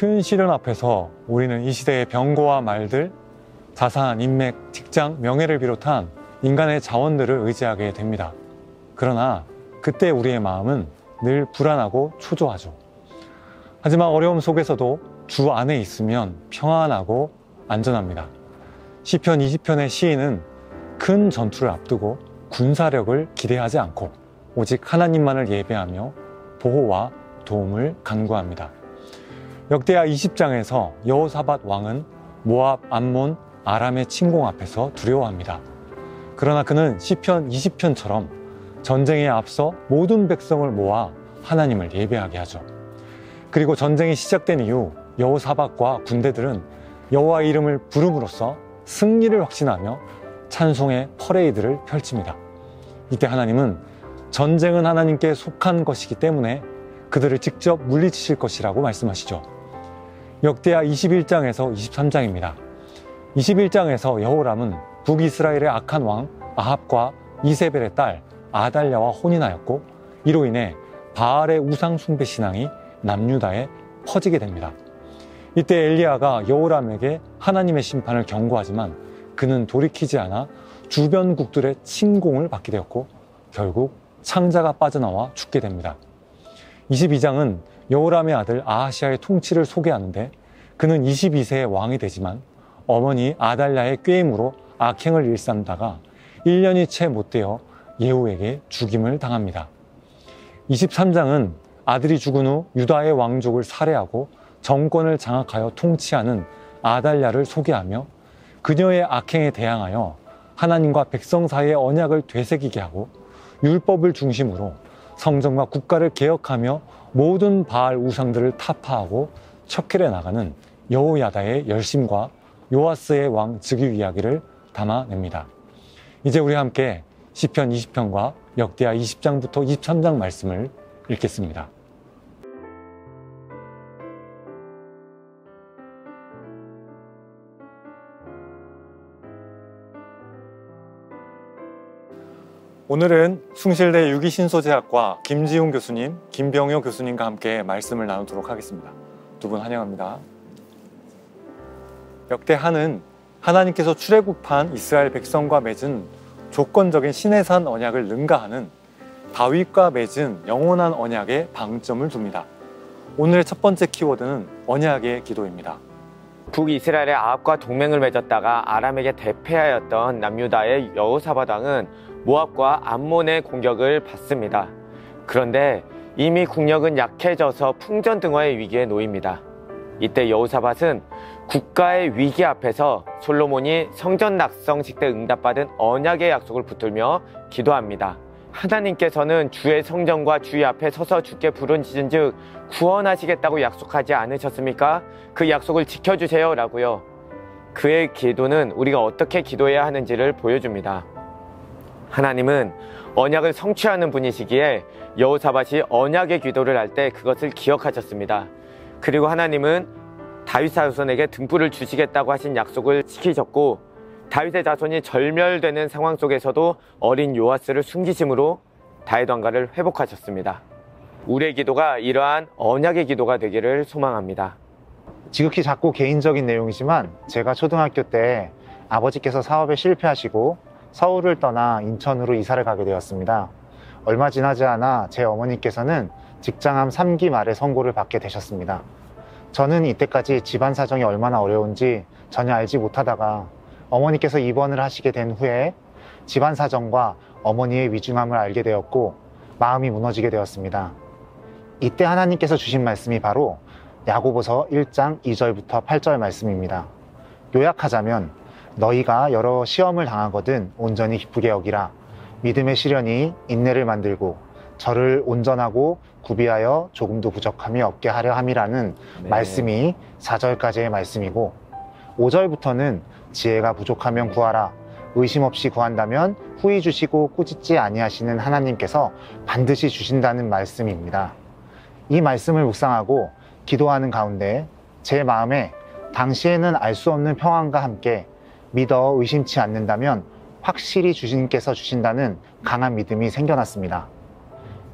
큰 시련 앞에서 우리는 이 시대의 병고와 말들, 자산, 인맥, 직장, 명예를 비롯한 인간의 자원들을 의지하게 됩니다. 그러나 그때 우리의 마음은 늘 불안하고 초조하죠. 하지만 어려움 속에서도 주 안에 있으면 평안하고 안전합니다. 시편 20편의 시인은 큰 전투를 앞두고 군사력을 기대하지 않고 오직 하나님만을 예배하며 보호와 도움을 간구합니다. 역대하 20장에서 여호사밧 왕은 모압, 암몬, 아람의 침공 앞에서 두려워합니다. 그러나 그는 시편 20편처럼 전쟁에 앞서 모든 백성을 모아 하나님을 예배하게 하죠. 그리고 전쟁이 시작된 이후 여호사밧과 군대들은 여호와의 이름을 부름으로써 승리를 확신하며 찬송의 퍼레이드를 펼칩니다. 이때 하나님은 전쟁은 하나님께 속한 것이기 때문에 그들을 직접 물리치실 것이라고 말씀하시죠. 역대하 21장에서 23장입니다. 21장에서 여호람은 북이스라엘의 악한 왕 아합과 이세벨의 딸 아달랴와 혼인하였고 이로 인해 바알의 우상 숭배 신앙이 남유다에 퍼지게 됩니다. 이때 엘리야가 여호람에게 하나님의 심판을 경고하지만 그는 돌이키지 않아 주변국들의 침공을 받게 되었고 결국 창자가 빠져나와 죽게 됩니다. 22장은 여호람의 아들 아하시아의 통치를 소개하는데 그는 22세의 왕이 되지만 어머니 아달랴의 꾀임으로 악행을 일삼다가 1년이 채 못 되어 예후에게 죽임을 당합니다. 23장은 아들이 죽은 후 유다의 왕족을 살해하고 정권을 장악하여 통치하는 아달랴를 소개하며 그녀의 악행에 대항하여 하나님과 백성 사이의 언약을 되새기게 하고 율법을 중심으로 성전과 국가를 개혁하며 모든 바알 우상들을 타파하고 척결해 나가는 여호야다의 열심과 요아스의 왕 즉위 이야기를 담아냅니다. 이제 우리 함께 시편 20편과 역대하 20장부터 23장 말씀을 읽겠습니다. 오늘은 숭실대 유기신소재학과 김지훈 교수님, 김병효 교수님과 함께 말씀을 나누도록 하겠습니다. 두 분 환영합니다. 역대 한은 하나님께서 출애굽한 이스라엘 백성과 맺은 조건적인 시내산 언약을 능가하는 다윗과 맺은 영원한 언약에 방점을 둡니다. 오늘의 첫 번째 키워드는 언약의 기도입니다. 북이스라엘의 아합과 동맹을 맺었다가 아람에게 대패하였던 남유다의 여호사밧 왕은 모압과 암몬의 공격을 받습니다. 그런데 이미 국력은 약해져서 풍전등화의 위기에 놓입니다. 이때 여호사밧은 국가의 위기 앞에서 솔로몬이 성전 낙성식 때 응답받은 언약의 약속을 붙들며 기도합니다. 하나님께서는 주의 성전과 주의 앞에 서서 주께 부르짖은즉 구원하시겠다고 약속하지 않으셨습니까? 그 약속을 지켜주세요 라고요. 그의 기도는 우리가 어떻게 기도해야 하는지를 보여줍니다. 하나님은 언약을 성취하는 분이시기에 여호사밧이 언약의 기도를 할 때 그것을 기억하셨습니다. 그리고 하나님은 다윗 자손에게 등불을 주시겠다고 하신 약속을 지키셨고, 다윗의 자손이 절멸되는 상황 속에서도 어린 요아스를 숨기심으로 다윗 왕가를 회복하셨습니다. 우리의 기도가 이러한 언약의 기도가 되기를 소망합니다. 지극히 작고 개인적인 내용이지만 제가 초등학교 때 아버지께서 사업에 실패하시고 서울을 떠나 인천으로 이사를 가게 되었습니다. 얼마 지나지 않아 제 어머니께서는 직장암 3기 말에 선고를 받게 되셨습니다. 저는 이때까지 집안 사정이 얼마나 어려운지 전혀 알지 못하다가 어머니께서 입원을 하시게 된 후에 집안 사정과 어머니의 위중함을 알게 되었고 마음이 무너지게 되었습니다. 이때 하나님께서 주신 말씀이 바로 야고보서 1장 2절부터 8절 말씀입니다. 요약하자면 너희가 여러 시험을 당하거든 온전히 기쁘게 여기라. 믿음의 시련이 인내를 만들고 저를 온전하고 구비하여 조금도 부족함이 없게 하려 함이라는 말씀이 4절까지의 말씀이고, 5절부터는 지혜가 부족하면 구하라. 의심 없이 구한다면 후히 주시고 꾸짖지 아니하시는 하나님께서 반드시 주신다는 말씀입니다. 이 말씀을 묵상하고 기도하는 가운데 제 마음에 당시에는 알 수 없는 평안과 함께 믿어 의심치 않는다면 확실히 주님께서 주신다는 강한 믿음이 생겨났습니다.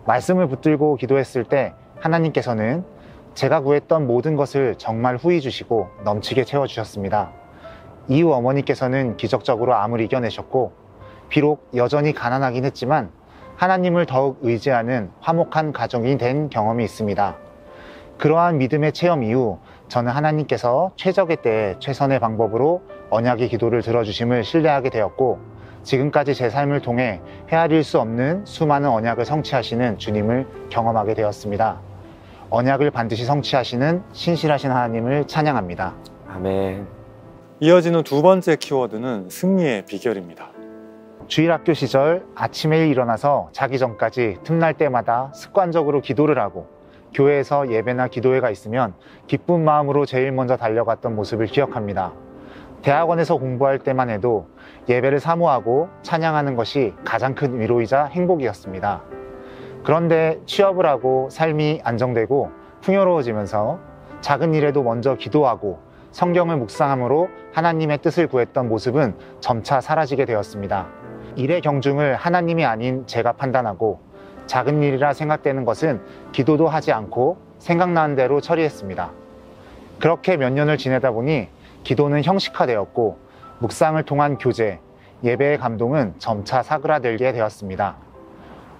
말씀을 붙들고 기도했을 때 하나님께서는 제가 구했던 모든 것을 정말 후히 주시고 넘치게 채워주셨습니다. 이후 어머니께서는 기적적으로 암을 이겨내셨고, 비록 여전히 가난하긴 했지만 하나님을 더욱 의지하는 화목한 가정이 된 경험이 있습니다. 그러한 믿음의 체험 이후 저는 하나님께서 최적의 때에 최선의 방법으로 언약의 기도를 들어주심을 신뢰하게 되었고, 지금까지 제 삶을 통해 헤아릴 수 없는 수많은 언약을 성취하시는 주님을 경험하게 되었습니다. 언약을 반드시 성취하시는 신실하신 하나님을 찬양합니다. 아멘. 이어지는 두 번째 키워드는 승리의 비결입니다. 주일학교 시절 아침에 일어나서 자기 전까지 틈날 때마다 습관적으로 기도를 하고, 교회에서 예배나 기도회가 있으면 기쁜 마음으로 제일 먼저 달려갔던 모습을 기억합니다. 대학원에서 공부할 때만 해도 예배를 사모하고 찬양하는 것이 가장 큰 위로이자 행복이었습니다. 그런데 취업을 하고 삶이 안정되고 풍요로워지면서 작은 일에도 먼저 기도하고 성경을 묵상함으로 하나님의 뜻을 구했던 모습은 점차 사라지게 되었습니다. 일의 경중을 하나님이 아닌 제가 판단하고 작은 일이라 생각되는 것은 기도도 하지 않고 생각나는 대로 처리했습니다. 그렇게 몇 년을 지내다 보니 기도는 형식화되었고 묵상을 통한 교제, 예배의 감동은 점차 사그라들게 되었습니다.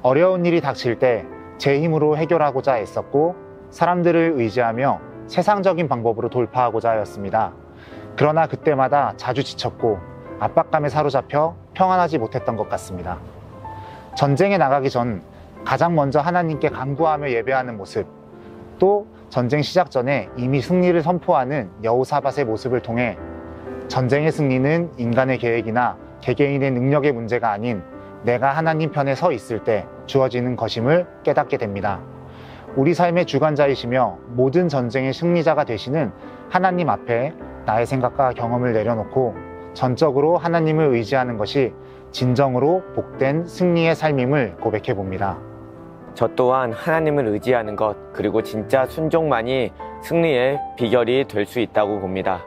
어려운 일이 닥칠 때 제 힘으로 해결하고자 애썼고 사람들을 의지하며 세상적인 방법으로 돌파하고자 하였습니다. 그러나 그때마다 자주 지쳤고 압박감에 사로잡혀 평안하지 못했던 것 같습니다. 전쟁에 나가기 전 가장 먼저 하나님께 간구하며 예배하는 모습, 또 전쟁 시작 전에 이미 승리를 선포하는 여호사밧의 모습을 통해 전쟁의 승리는 인간의 계획이나 개개인의 능력의 문제가 아닌 내가 하나님 편에 서 있을 때 주어지는 것임을 깨닫게 됩니다. 우리 삶의 주관자이시며 모든 전쟁의 승리자가 되시는 하나님 앞에 나의 생각과 경험을 내려놓고 전적으로 하나님을 의지하는 것이 진정으로 복된 승리의 삶임을 고백해 봅니다. 저 또한 하나님을 의지하는 것, 그리고 진짜 순종만이 승리의 비결이 될 수 있다고 봅니다.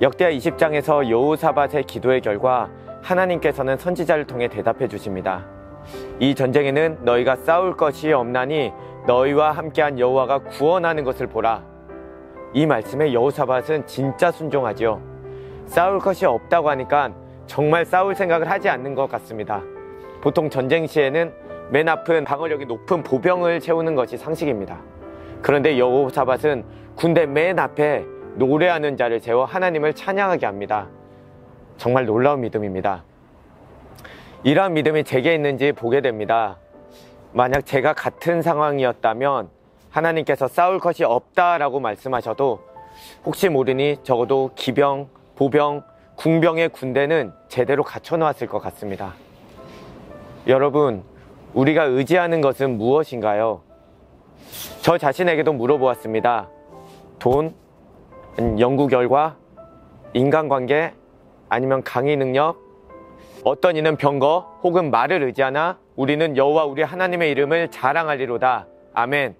역대하 20장에서 여호사밧의 기도의 결과 하나님께서는 선지자를 통해 대답해 주십니다. 이 전쟁에는 너희가 싸울 것이 없나니 너희와 함께한 여호와가 구원하는 것을 보라. 이 말씀에 여호사밧은 진짜 순종하지요. 싸울 것이 없다고 하니까 정말 싸울 생각을 하지 않는 것 같습니다. 보통 전쟁 시에는 맨 앞은 방어력이 높은 보병을 채우는 것이 상식입니다. 그런데 여호사밧은 군대 맨 앞에 노래하는 자를 세워 하나님을 찬양하게 합니다. 정말 놀라운 믿음입니다. 이러한 믿음이 제게 있는지 보게 됩니다. 만약 제가 같은 상황이었다면 하나님께서 싸울 것이 없다라고 말씀하셔도 혹시 모르니 적어도 기병, 보병, 궁병의 군대는 제대로 갖춰놓았을 것 같습니다. 여러분, 우리가 의지하는 것은 무엇인가요? 저 자신에게도 물어보았습니다. 돈, 연구 결과, 인간관계, 아니면 강의 능력, 어떤 이는 병거 혹은 말을 의지하나 우리는 여호와 우리 하나님의 이름을 자랑하리로다. 아멘.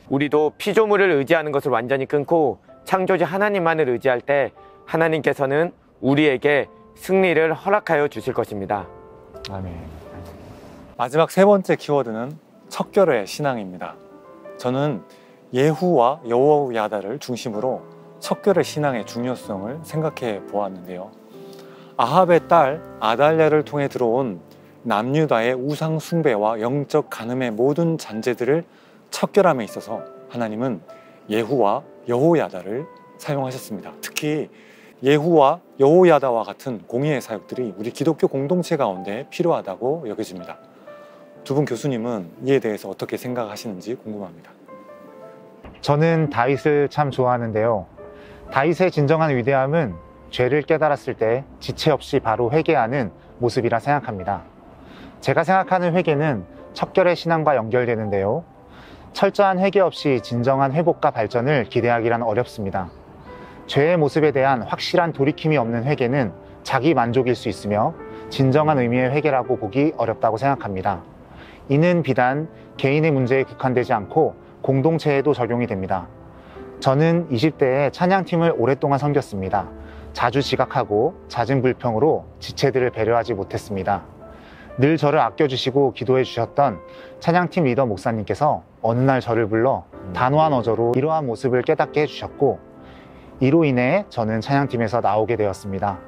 우리도 피조물을 의지하는 것을 완전히 끊고 창조주 하나님만을 의지할 때 하나님께서는 우리에게 승리를 허락하여 주실 것입니다. 아멘. 마지막 세 번째 키워드는 척결의 신앙입니다. 저는 예후와 여호야다를 중심으로 척결의 신앙의 중요성을 생각해 보았는데요. 아합의 딸 아달랴를 통해 들어온 남유다의 우상 숭배와 영적 간음의 모든 잔재들을 척결함에 있어서 하나님은 예후와 여호야다를 사용하셨습니다. 특히 예후와 여호야다와 같은 공의의 사역들이 우리 기독교 공동체 가운데 필요하다고 여겨집니다. 두 분 교수님은 이에 대해서 어떻게 생각하시는지 궁금합니다. 저는 다윗을 참 좋아하는데요. 다윗의 진정한 위대함은 죄를 깨달았을 때 지체 없이 바로 회개하는 모습이라 생각합니다. 제가 생각하는 회개는 척결의 신앙과 연결되는데요. 철저한 회개 없이 진정한 회복과 발전을 기대하기란 어렵습니다. 죄의 모습에 대한 확실한 돌이킴이 없는 회개는 자기 만족일 수 있으며 진정한 의미의 회개라고 보기 어렵다고 생각합니다. 이는 비단 개인의 문제에 국한되지 않고 공동체에도 적용이 됩니다. 저는 20대에 찬양팀을 오랫동안 섬겼습니다. 자주 지각하고 잦은 불평으로 지체들을 배려하지 못했습니다. 늘 저를 아껴주시고 기도해 주셨던 찬양팀 리더 목사님께서 어느 날 저를 불러 단호한 어조로 이러한 모습을 깨닫게 해주셨고, 이로 인해 저는 찬양팀에서 나오게 되었습니다.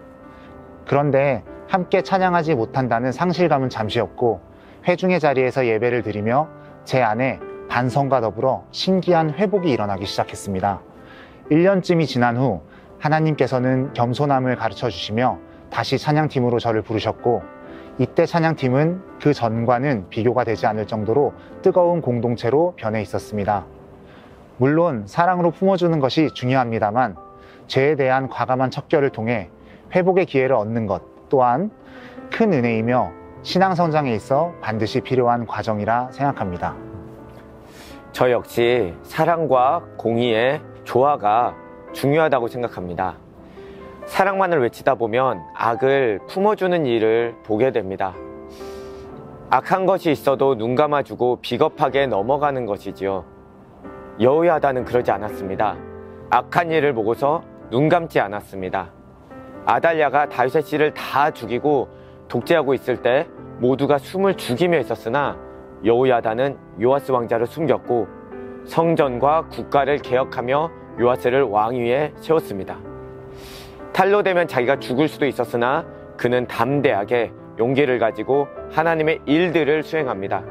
그런데 함께 찬양하지 못한다는 상실감은 잠시였고, 회중의 자리에서 예배를 드리며 제 안에 반성과 더불어 신기한 회복이 일어나기 시작했습니다. 1년쯤이 지난 후 하나님께서는 겸손함을 가르쳐 주시며 다시 찬양팀으로 저를 부르셨고, 이때 찬양팀은 그 전과는 비교가 되지 않을 정도로 뜨거운 공동체로 변해 있었습니다. 물론 사랑으로 품어주는 것이 중요합니다만 죄에 대한 과감한 척결을 통해 회복의 기회를 얻는 것 또한 큰 은혜이며 신앙 성장에 있어 반드시 필요한 과정이라 생각합니다. 저 역시 사랑과 공의의 조화가 중요하다고 생각합니다. 사랑만을 외치다 보면 악을 품어주는 일을 보게 됩니다. 악한 것이 있어도 눈 감아주고 비겁하게 넘어가는 것이지요. 여호야다는 그러지 않았습니다. 악한 일을 보고서 눈 감지 않았습니다. 아달랴가 다윗의 씨를 다 죽이고 독재하고 있을 때 모두가 숨을 죽이며 있었으나 여호야다는 요아스 왕자를 숨겼고 성전과 국가를 개혁하며 요아스를 왕위에 세웠습니다. 탈로 되면 자기가 죽을 수도 있었으나 그는 담대하게 용기를 가지고 하나님의 일들을 수행합니다.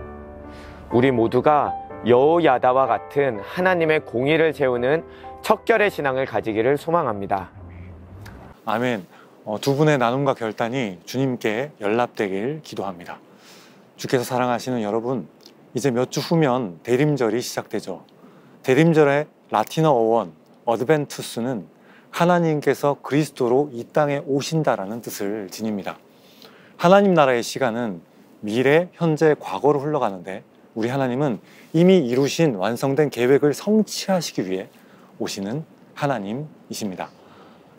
우리 모두가 여호야다와 같은 하나님의 공의를 세우는 척결의 신앙을 가지기를 소망합니다. 아멘. 두 분의 나눔과 결단이 주님께 연락되길 기도합니다. 주께서 사랑하시는 여러분, 이제 몇 주 후면 대림절이 시작되죠. 대림절의 라틴어 어원 어드벤투스는 하나님께서 그리스도로 이 땅에 오신다라는 뜻을 지닙니다. 하나님 나라의 시간은 미래, 현재, 과거로 흘러가는데 우리 하나님은 이미 이루신 완성된 계획을 성취하시기 위해 오시는 하나님이십니다.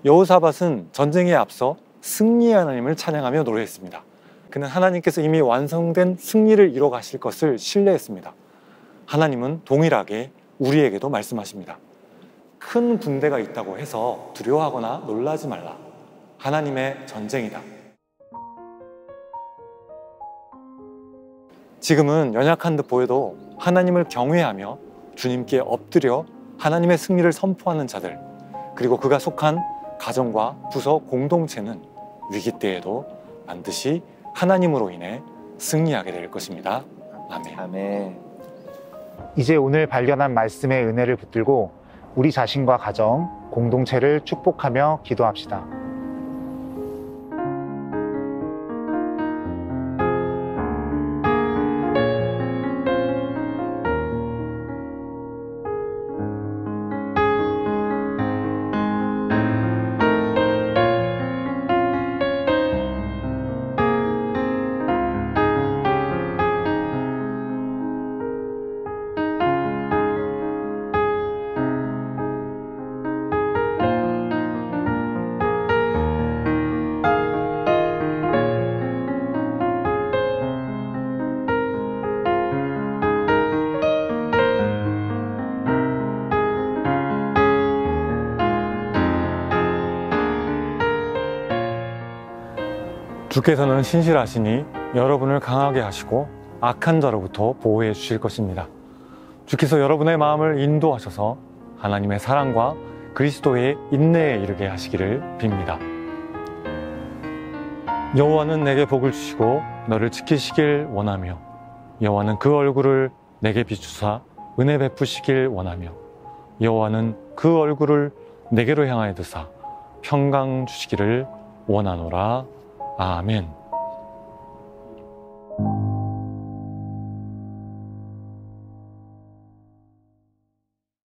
여호사밧은 전쟁에 앞서 승리의 하나님을 찬양하며 노래했습니다. 그는 하나님께서 이미 완성된 승리를 이뤄 가실 것을 신뢰했습니다. 하나님은 동일하게 우리에게도 말씀하십니다. 큰 군대가 있다고 해서 두려워하거나 놀라지 말라. 하나님의 전쟁이다. 지금은 연약한 듯 보여도 하나님을 경외하며 주님께 엎드려 하나님의 승리를 선포하는 자들, 그리고 그가 속한 가정과 부서 공동체는 위기 때에도 반드시 하나님으로 인해 승리하게 될 것입니다. 아멘. 아멘. 이제 오늘 발견한 말씀의 은혜를 붙들고 우리 자신과 가정, 공동체를 축복하며 기도합시다. 주께서는 신실하시니 여러분을 강하게 하시고 악한 자로부터 보호해 주실 것입니다. 주께서 여러분의 마음을 인도하셔서 하나님의 사랑과 그리스도의 인내에 이르게 하시기를 빕니다. 여호와는 내게 복을 주시고 너를 지키시길 원하며 여호와는 그 얼굴을 내게 비추사 은혜 베푸시길 원하며 여호와는 그 얼굴을 내게로 향하여 드사 평강 주시기를 원하노라. 아멘.